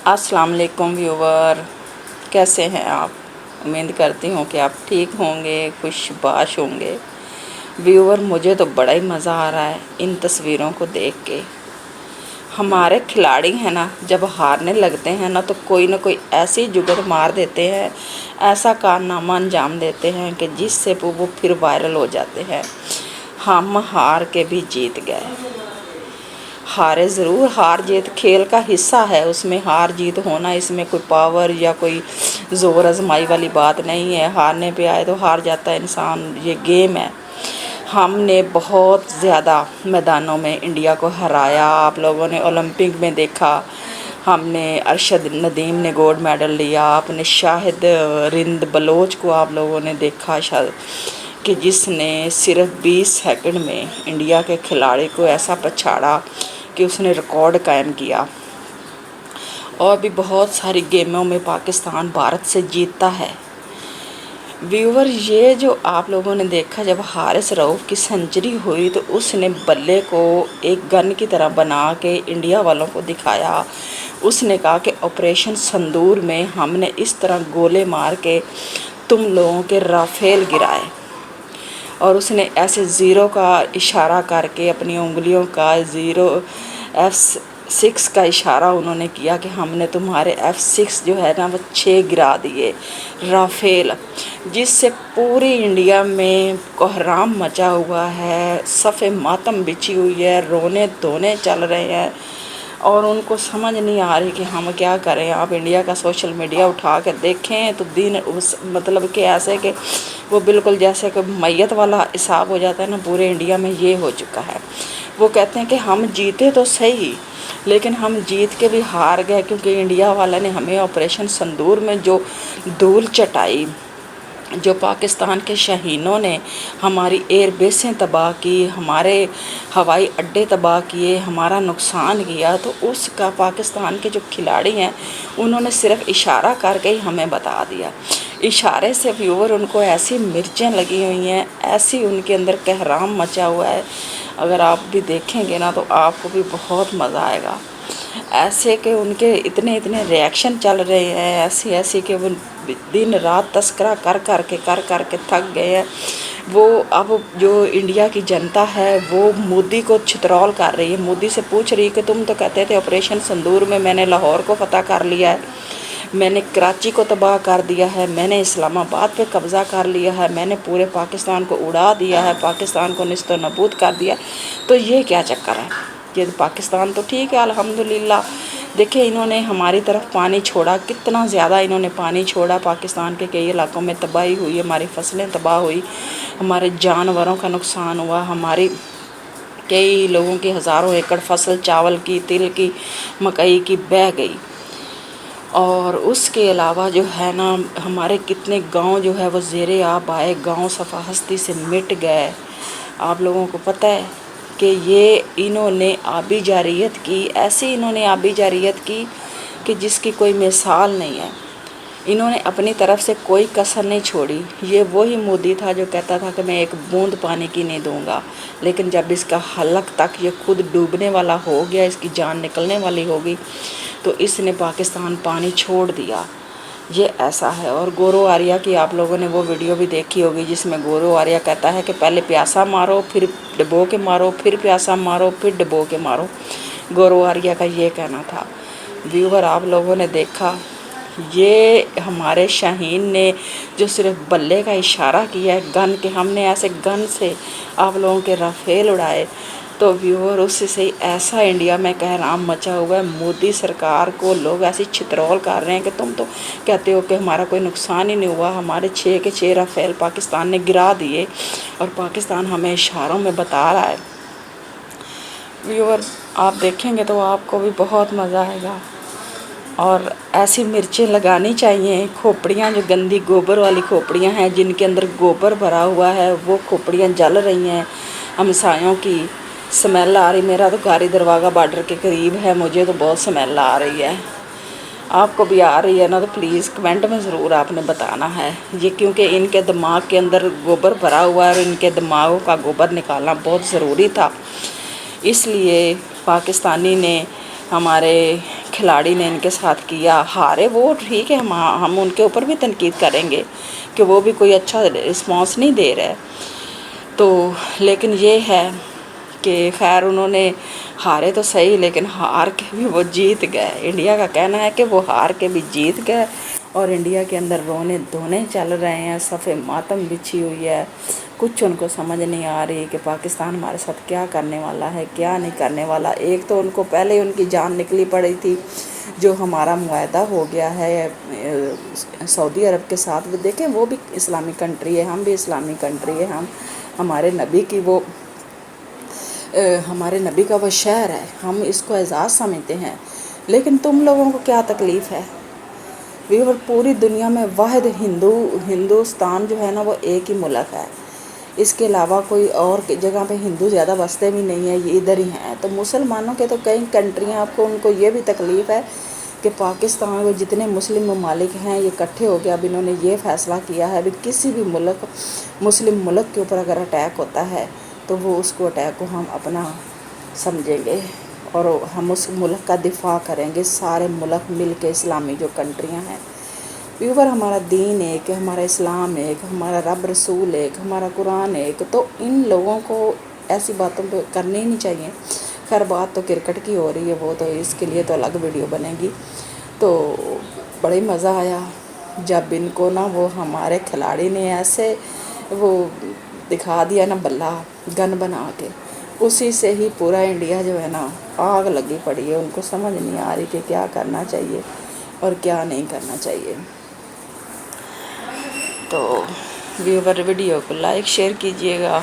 अस्सलाम वालेकुम व्यूवर, कैसे हैं आप। उम्मीद करती हूँ कि आप ठीक होंगे, खुशबाश होंगे। व्यूवर, मुझे तो बड़ा ही मज़ा आ रहा है इन तस्वीरों को देख के। हमारे खिलाड़ी हैं ना, जब हारने लगते हैं ना तो कोई ना कोई ऐसी जुगत मार देते हैं, ऐसा कारनामा अंजाम देते हैं कि जिससे वो फिर वायरल हो जाते हैं। हम हार के भी जीत गए। हारे ज़रूर, हार जीत खेल का हिस्सा है, उसमें हार जीत होना, इसमें कोई पावर या कोई ज़ोर आजमाई वाली बात नहीं है। हारने पे आए तो हार जाता है इंसान, ये गेम है। हमने बहुत ज़्यादा मैदानों में इंडिया को हराया। आप लोगों ने ओलंपिक में देखा, हमने अरशद नदीम ने गोल्ड मेडल लिया, आपने शाहिद रिंद बलोच को आप लोगों ने देखा शायद कि जिसने सिर्फ 20 सेकंड में इंडिया के खिलाड़ी को ऐसा पछाड़ा कि उसने रिकॉर्ड कायम किया। और भी बहुत सारी गेमों में पाकिस्तान भारत से जीतता है। व्यूवर, ये जो आप लोगों ने देखा, जब हारिस रऊफ़ की सेंचुरी हुई तो उसने बल्ले को एक गन की तरह बना के इंडिया वालों को दिखाया। उसने कहा कि ऑपरेशन संदूर में हमने इस तरह गोले मार के तुम लोगों के राफेल गिराए। और उसने ऐसे ज़ीरो का इशारा करके अपनी उंगलियों का F6 का इशारा उन्होंने किया कि हमने तुम्हारे F6 जो है ना वो 6 गिरा दिए राफेल, जिससे पूरी इंडिया में कोहराम मचा हुआ है, सफ़े मातम बिछी हुई है, रोने धोने चल रहे हैं और उनको समझ नहीं आ रही कि हम क्या करें। आप इंडिया का सोशल मीडिया उठा कर देखें तो दिन उस मतलब कि ऐसे कि वो बिल्कुल जैसे कि मैयत वाला हिसाब हो जाता है ना, पूरे इंडिया में ये हो चुका है। वो कहते हैं कि हम जीते तो सही, लेकिन हम जीत के भी हार गए क्योंकि इंडिया वाला ने हमें ऑपरेशन संदूर में जो धूल चटाई, जो पाकिस्तान के शहीनों ने हमारी एयर बेसें तबाह की, हमारे हवाई अड्डे तबाह किए, हमारा नुकसान किया, तो उसका पाकिस्तान के जो खिलाड़ी हैं उन्होंने सिर्फ इशारा करके ही हमें बता दिया। इशारे से व्यूवर उनको ऐसी मिर्चें लगी हुई हैं, ऐसी उनके अंदर कहराम मचा हुआ है। अगर आप भी देखेंगे ना तो आपको भी बहुत मज़ा आएगा। ऐसे कि उनके इतने रिएक्शन चल रहे हैं, ऐसी कि वो दिन रात तस्करा कर के थक गए हैं। वो अब जो इंडिया की जनता है वो मोदी को छितरौल कर रही है। मोदी से पूछ रही है कि तुम तो कहते थे ऑपरेशन संदूर में मैंने लाहौर को फतह कर लिया है, मैंने कराची को तबाह कर दिया है, मैंने इस्लामाबाद पे कब्ज़ा कर लिया है, मैंने पूरे पाकिस्तान को उड़ा दिया है, पाकिस्तान को निस्तो नबूद कर दिया, तो ये क्या चक्कर है। ये पाकिस्तान तो ठीक है अल्हम्दुलिल्लाह। देखिए, इन्होंने हमारी तरफ पानी छोड़ा, कितना ज़्यादा इन्होंने पानी छोड़ा। पाकिस्तान के कई इलाकों में तबाही हुई, हमारी फसलें तबाह हुई, हमारे जानवरों का नुकसान हुआ, हमारी कई लोगों की हज़ारों एकड़ फसल चावल की, तिल की, मकई की बह गई। और उसके अलावा जो है ना, हमारे कितने गांव जो है वो ज़ेरे आब आए, गांव सफ़ा हस्ती से मिट गए। आप लोगों को पता है कि ये इन्होंने आबी जारियत की, ऐसी इन्होंने आबी जारियत की कि जिसकी कोई मिसाल नहीं है। इन्होंने अपनी तरफ से कोई कसर नहीं छोड़ी। ये वही मोदी था जो कहता था कि मैं एक बूंद पानी की नहीं दूंगा, लेकिन जब इसका हलक तक ये खुद डूबने वाला हो गया, इसकी जान निकलने वाली होगी, तो इसने पाकिस्तान पानी छोड़ दिया। ये ऐसा है। और गौरव आर्या की आप लोगों ने वो वीडियो भी देखी होगी जिसमें गौरव आर्या कहता है कि पहले प्यासा मारो, फिर डबो के मारो, फिर प्यासा मारो, फिर डबो के मारो। गौरव आर्या का ये कहना था। व्यूवर, आप लोगों ने देखा, ये हमारे शाहीन ने जो सिर्फ बल्ले का इशारा किया है गन के, हमने ऐसे गन से आप लोगों के राफेल उड़ाए, तो व्यूअर उससे से ऐसा इंडिया में कहराम मचा हुआ है। मोदी सरकार को लोग ऐसी छितरौल कर रहे हैं कि तुम तो कहते हो कि हमारा कोई नुकसान ही नहीं हुआ, हमारे 6 के 6 राफेल पाकिस्तान ने गिरा दिए, और पाकिस्तान हमें इशारों में बता रहा है। व्यूअर, आप देखेंगे तो आपको भी बहुत मज़ा आएगा। और ऐसी मिर्चें लगानी चाहिए। खोपड़ियाँ जो गंदी गोबर वाली खोपड़ियाँ हैं, जिनके अंदर गोबर भरा हुआ है, वो खोपड़ियाँ जल रही हैं। हमसायों की स्मेल आ रही। मेरा तो गारी दरवाज़ा बॉर्डर के करीब है, मुझे तो बहुत स्मेल आ रही है। आपको भी आ रही है ना, तो प्लीज़ कमेंट में ज़रूर आपने बताना है। ये क्योंकि इनके दिमाग के अंदर गोबर भरा हुआ है और इनके दिमागों का गोबर निकालना बहुत ज़रूरी था, इसलिए पाकिस्तानी ने हमारे खिलाड़ी ने इनके साथ किया, हारे वो ठीक है, हम उनके ऊपर भी तनकीद करेंगे कि वो भी कोई अच्छा रिस्पॉन्स नहीं दे रहे। तो लेकिन ये है कि खैर उन्होंने हारे तो सही, लेकिन हार के भी वो जीत गए। इंडिया का कहना है कि वो हार के भी जीत गए और इंडिया के अंदर रोने धोने चल रहे हैं, सफ़े मातम बिछी हुई है। कुछ उनको समझ नहीं आ रही कि पाकिस्तान हमारे साथ क्या करने वाला है, क्या नहीं करने वाला। एक तो उनको पहले उनकी जान निकली पड़ी थी, जो हमारा मुआहदा हो गया है सऊदी अरब के साथ, वो देखें वो भी इस्लामिक कंट्री है, हम भी इस्लामिक कंट्री है, हम हमारे नबी की वो हमारे नबी का वो शहर है, हम इसको एजाज़ समझते हैं। लेकिन तुम लोगों को क्या तकलीफ़ है? व्यूअर, पूरी दुनिया में वाहिद हिंदुस्तान जो है ना वो एक ही मुल्क है, इसके अलावा कोई और जगह पे हिंदू ज़्यादा बसते भी नहीं है, ये इधर ही हैं। तो मुसलमानों के तो कई कंट्रियाँ, आपको उनको ये भी तकलीफ़ है कि पाकिस्तान में जितने मुस्लिम ममालिक हैं ये इकट्ठे हो गए। अब इन्होंने ये फ़ैसला किया है, अभी किसी भी मुस्लिम मुल्क के ऊपर अगर अटैक होता है तो वो उसको अटैक को हम अपना समझेंगे और हम उस मुल्क का दिफा करेंगे, सारे मुल्क मिल के, इस्लामी जो कंट्रियां हैं। व्यूअर, हमारा दीन एक, हमारा इस्लाम एक, हमारा रब रसूल एक, हमारा कुरान एक। तो इन लोगों को ऐसी बातों पे करनी ही नहीं चाहिए। खैर बात तो क्रिकेट की हो रही है, वो तो इसके लिए तो अलग वीडियो बनेगी। तो बड़े मज़ा आया जब इनको ना वो हमारे खिलाड़ी ने ऐसे वो दिखा दिया ना बल्ला गन बना के, उसी से ही पूरा इंडिया जो है ना आग लगी पड़ी है। उनको समझ नहीं आ रही कि क्या करना चाहिए और क्या नहीं करना चाहिए। तो व्यूअर, वीडियो को लाइक शेयर कीजिएगा।